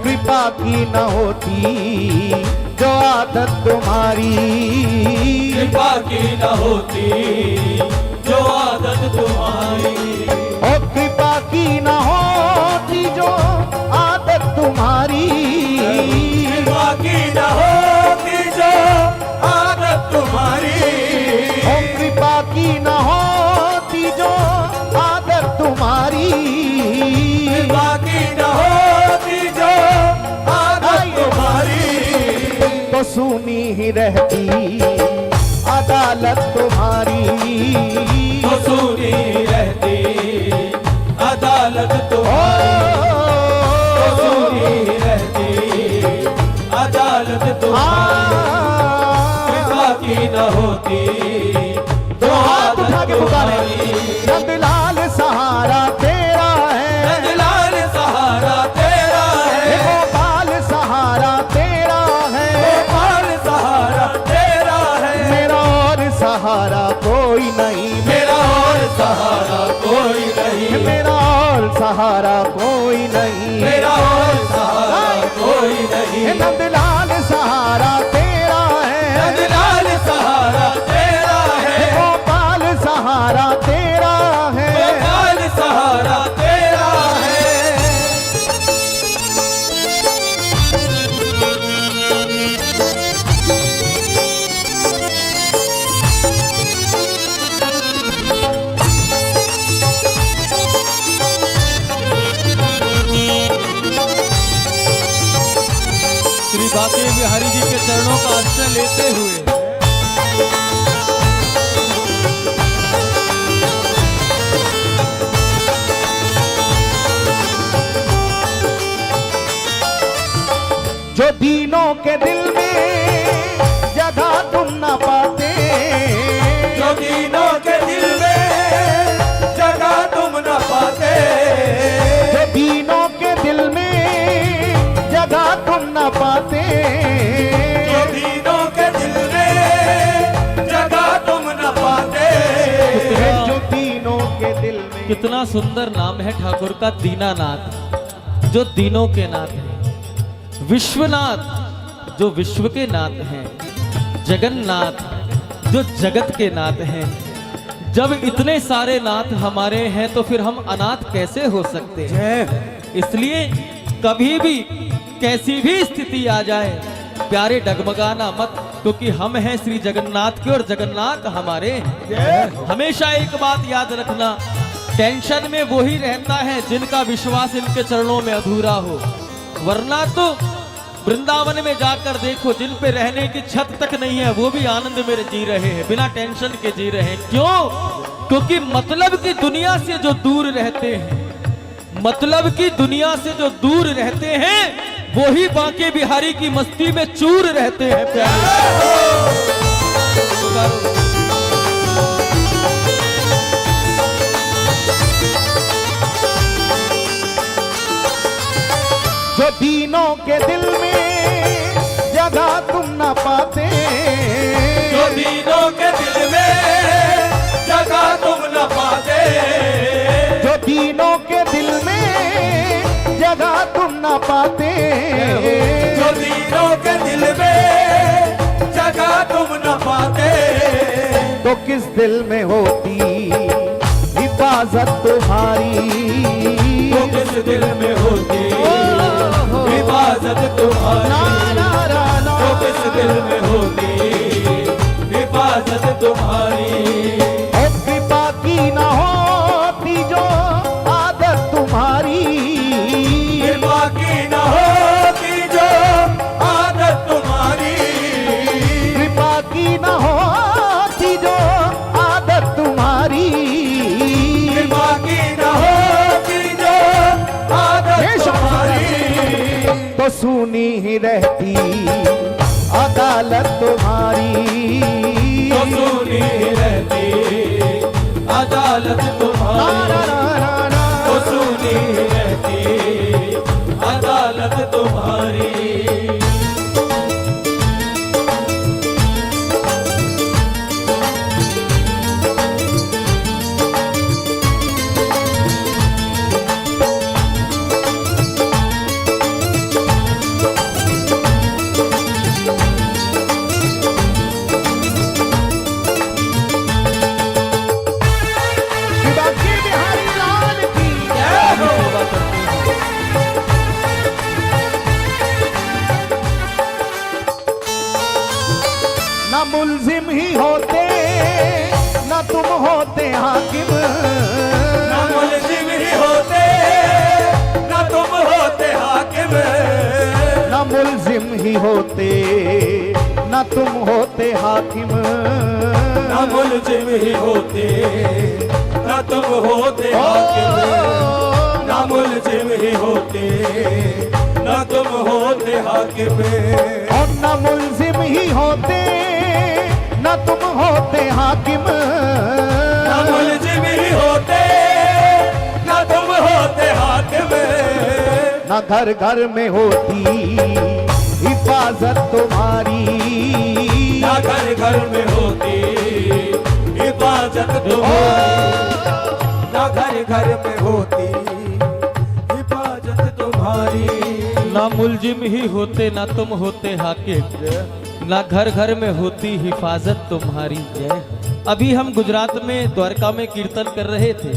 कृपा की न होती जो आदत तुम्हारी, कृपा की न होती जो आदत तुम्हारी, ओ कृपा की न होती जो आदत तुम्हारी, कृपा की न होती जो आदत तुम्हारी, ओ कृपा की न होती जो आदत तुम्हारी, कृपा की न होती जो आदत तुम्हारी, तो सुनी ही रहती अदालत तुम्हारी, तो सुनी रहती अदालत तुम्हारी, तो सुनी रहती अदालत तुम्हारी, कृपा की न होती तो हाथ उठा के पुकारे, तुम्हारी। नंदलाल सहारा तेरा है, नंदलाल सहारा तेरा है, गोपाल सहारा तेरा है, गोपाल सहारा तेरा है, मेरा और सहारा कोई नहीं, मेरा और सहारा कोई नहीं, मेरा और सहारा कोई नहीं, मेरा और सहारा कोई नहीं, नंदलाल सहारा तेरा है, नंदलाल सहारा तेरा है, गोपाल सहारा तेरा है, गोपाल सहारा तेरा है। श्री बांके बिहारी जी के चरणों का आश्रय लेते हुए जो दीनों के दिल में जगह तुम न पाते, जो दीनों के दिल में जगह तुम न पाते, जो दीनों के दिल में जगह तुम न पाते, जो दीनों के दिल में जगह तुम न पाते। जो दीनों के दिल में, कितना सुंदर नाम है ठाकुर का दीनानाथ, जो दीनों के नाथ है, विश्वनाथ जो विश्व के नाथ हैं, जगन्नाथ जो जगत के नाथ हैं। जब इतने सारे नाथ हमारे हैं तो फिर हम अनाथ कैसे हो सकते हैं? इसलिए कभी भी कैसी भी स्थिति आ जाए प्यारे डगमगाना मत, क्योंकि हम हैं श्री जगन्नाथ के और जगन्नाथ हमारे हैं। हमेशा एक बात याद रखना, टेंशन में वही रहता है जिनका विश्वास इनके चरणों में अधूरा हो, वरना तो वृंदावन में जाकर देखो, जिन पे रहने की छत तक नहीं है वो भी आनंद में जी रहे हैं, बिना टेंशन के जी रहे हैं। क्यों? क्योंकि मतलब की दुनिया से जो दूर रहते हैं, मतलब की दुनिया से जो दूर रहते हैं वही बांके बिहारी की मस्ती में चूर रहते हैं प्यारे। जो दीनों के दिल में जगह तुम न पाते, जो दीनों के दिल में जगह तुम न पाते, जो दीनों के दिल में जगह तुम न पाते, जो दीनों के दिल में जगह तुम न पाते, तो किस दिल में होती हिफाजत तुम्हारी, तो किस दिल में होती हिफाजत तुम्हारी, तो किस दिल में होती हिफाजत तुम्हारी। और कृपा की न होती जो आदत तुम्हारी, कृपा की न होती जो आदत तुम्हारी, कृपा की न होती जो आदत तुम्हारी, कृपा की न होती जो आदत तुम्हारी, तो सुनी ही रहती अदालत तुम्हारी, तो सुनी रहती अदालत तुम्हारी, तो सुनी रहती अदालत तुम्हारी। होते हाकिम, ना मुल्जिम ही होते, ना तुम होते हाकिम, ना मुल्जिम ही होते ना तुम होते हाकिम, ना मुल्जिम ही होते, ना तुम होते हाकिम, ना मुल्जिम ही होते, ना तुम होते हाकिम, और ना मुल्जिम ही होते ना तुम होते हाकिम, ना मुल्जिम ही होते, ना तुम होते हाकिम, ना घर घर में होती हिफाजत तुम्हारी, ना घर घर में होती हिफाजत तुम्हारी, ना घर घर में होती हिफाजत तुम्हारी, ना मुल्जिम ही होते ना तुम होते हाकिम, ना घर घर में होती हिफाजत तुम्हारी। अभी हम गुजरात में द्वारका में कीर्तन कर रहे थे,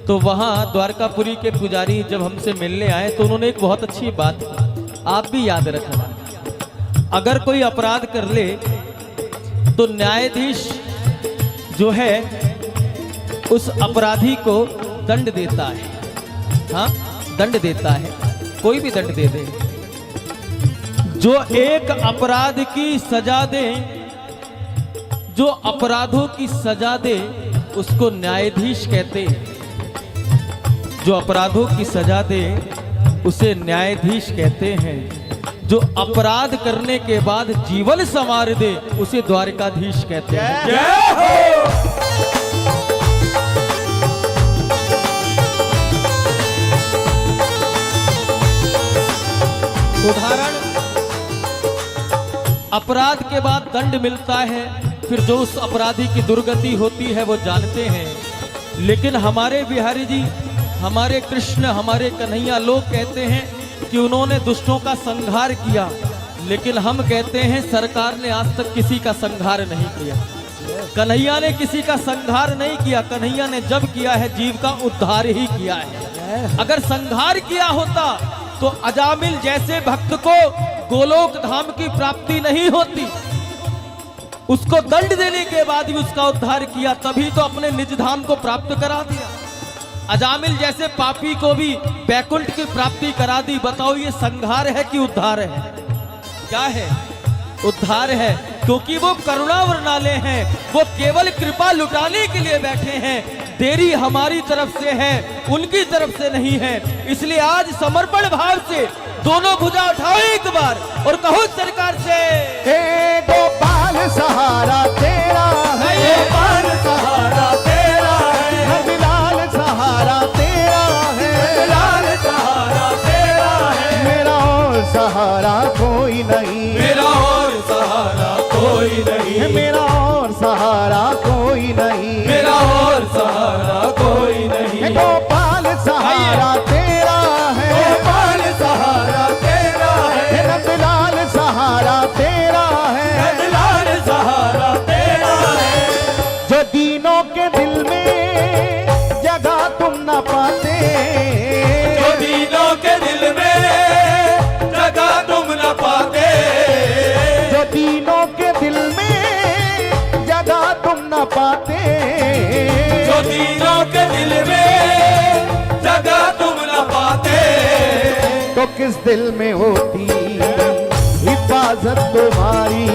तो वहाँ द्वारकापुरी के पुजारी जब हमसे मिलने आए तो उन्होंने एक बहुत अच्छी बात की, आप भी याद रखना। अगर कोई अपराध कर ले तो न्यायाधीश जो है उस अपराधी को दंड देता है। हाँ, दंड देता है, कोई भी दंड दे दे। जो एक अपराध की सजा दे, जो अपराधों की सजा दे, उसको न्यायाधीश कहते हैं। जो अपराधों की सजा दे उसे न्यायाधीश कहते हैं। जो अपराध करने के बाद जीवन संवार दे उसे द्वारकाधीश कहते हैं। जय हो। उदाहरण, अपराध के बाद दंड मिलता है, फिर जो उस अपराधी की दुर्गति होती है वो जानते हैं। लेकिन हमारे बिहारी जी, हमारे कृष्ण, हमारे कन्हैया लोग कहते हैं कि उन्होंने दुष्टों का संहार किया, लेकिन हम कहते हैं सरकार ने आज तक किसी का संहार नहीं किया। कन्हैया ने किसी का संहार नहीं किया, कन्हैया ने जब किया है जीव का उद्धार ही किया है। अगर संहार किया होता तो अजामिल जैसे भक्त को गोलोक धाम की प्राप्ति नहीं होती। उसको दंड देने के बाद भी उसका उद्धार किया, तभी तो अपने निज धाम को प्राप्त करा दिया। अजामिल जैसे पापी को भी बैकुंठ की प्राप्ति करा दी। बताओ ये संहार है कि उद्धार है? क्या है? उद्धार है, क्योंकि वो करुणा वर्णाले हैं, वो केवल कृपा लुटाने के लिए बैठे हैं। देरी हमारी तरफ से है, उनकी तरफ से नहीं है। इसलिए आज समर्पण भाव से दोनों भुजा उठाओ एक बार और कहो सरकार से, हे गोपाल सहारा तेरा है, गोपाल सहारा तेरा है, नंदलाल सहारा तेरा है, लाल सहारा तेरा है, मेरा और सहारा कोई नहीं, मेरा और सहारा कोई नहीं, मेरा और सहारा कोई नहीं, मेरा और सहारा कोई नहीं। हे गोपाल सहारा तेरा है, गोपाल सहारा तेरा है, हे नंदलाल सहारा तेरा है, लाल सहारा तेरा है, जो दीनों के दिल में जगह तुम न पाते, जो दीनों के दिल में जगह तुम न पाते, जो दीनों के दिल में जगह तुम न पाते, जो दीनों के दिल में जगह तुम न पाते, तो किस दिल में होती हिफाजत तुम्हारी,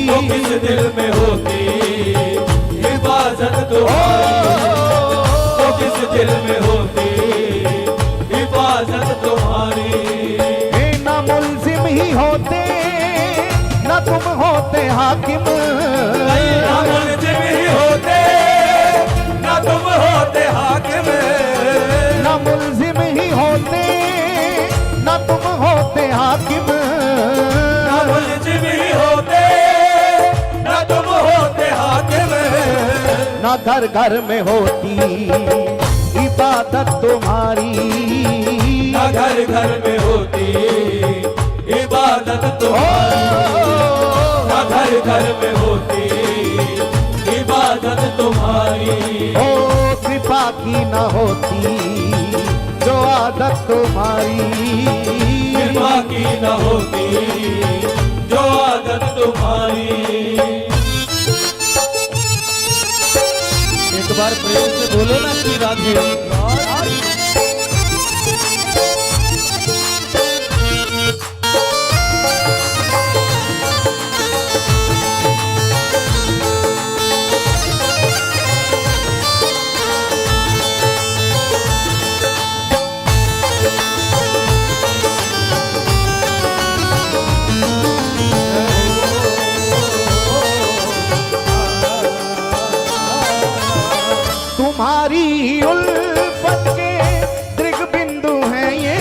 तो किस दिल में होती हिफाजत तुम्हारी, तो किस दिल में होती हिफाजत तुम्हारी। हे ना मुल्जिम ही होते ना तुम होते हाकिम, ना मुल्जिम ही होते, ना तुम होते हाकिम, ना मुल्जिम ही होते ना तुम होते हाकिम, ना मुल्जिम ही होते, ना तुम होते हाकिम, ना घर घर में होती इबादत तुम्हारी, ना घर घर में होती इबादत तुम्हारी, ना घर घर में होती इबादत तुम्हारी। ओ कृपा की न होती जो आदत तुम्हारी, कृपा की न होती जो आदत तुम्हारी। बोलो ना श्री राधे। तुम्हारी उल्फत के दृग बिंदु हैं ये,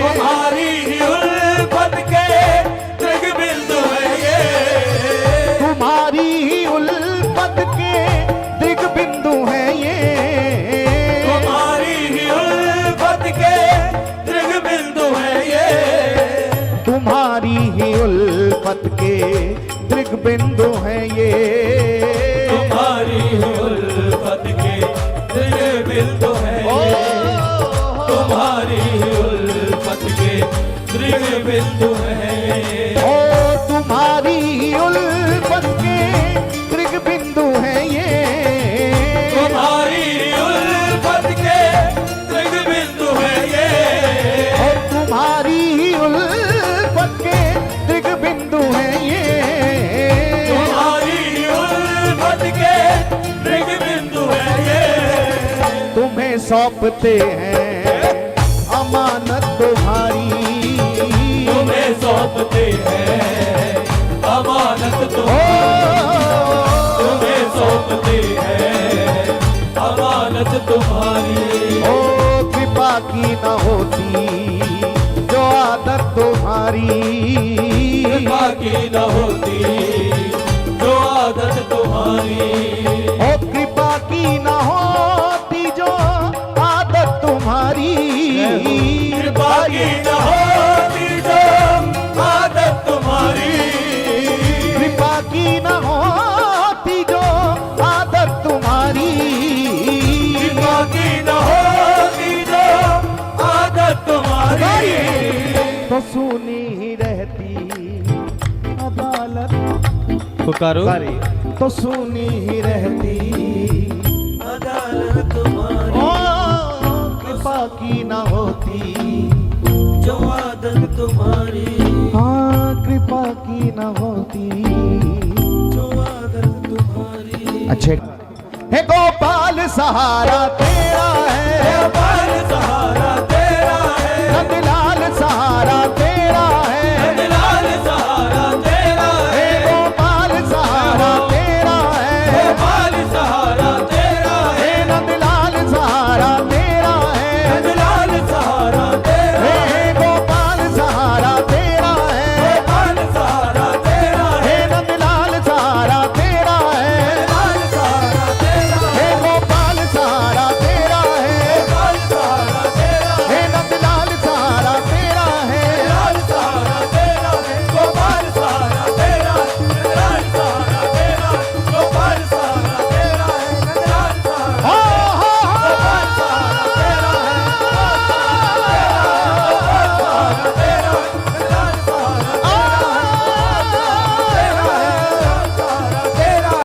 तुम्हारी उल्फत के दृग बिंदु है ये, तुम्हारी उल्फत के दृग बिंदु हैं ये, तुम्हारी उल्फत के दृग बिंदु है ये, तुम्हारी ही उल्फत के दृग बिंदु हैं ये, तुम्हारी उल्फत के दृग बिंदु है ये, तुम्हारी उल्फत के दृग बिंदु है ये, ओ तुम्हारी उल्फत के दृग बिंदु हैं ये, तुम्हारी उल्फत के दृग बिंदु है ये, ओ तुम्हारी उल्फत के दृग बिंदु हैं ये, तुम्हारी उल्फत के दृग बिंदु है ये, तुम्हें सौंपते हैं अमानत तुम्हारी, तुम्हें सौंपते हैं अमानत ओ तुम्हें सौंपते हैं अमानत तुम्हारी, ओ कृपा की न होती जो आदत तुम्हारी, कृपा की न होती जो आदत तुम्हारी, ओ कृपा की न होती जो आदत तुम्हारी, कृपा की न होती जो आदत तुम्हारी, कृपा की न होती जो आदत तुम्हारी, कृपा की न होती जो आदत तुम्हारी, तो सुनी ही रहती अदालत, पुकारो अरे तो सुनी ही रहती अदालत तुम्हारी, ओ कृपा की न होती जो आदत तुम्हारी, हाँ कृपा की न होती। जो आदत तुम्हारी, अच्छे हे गोपाल सहारा तेरा है,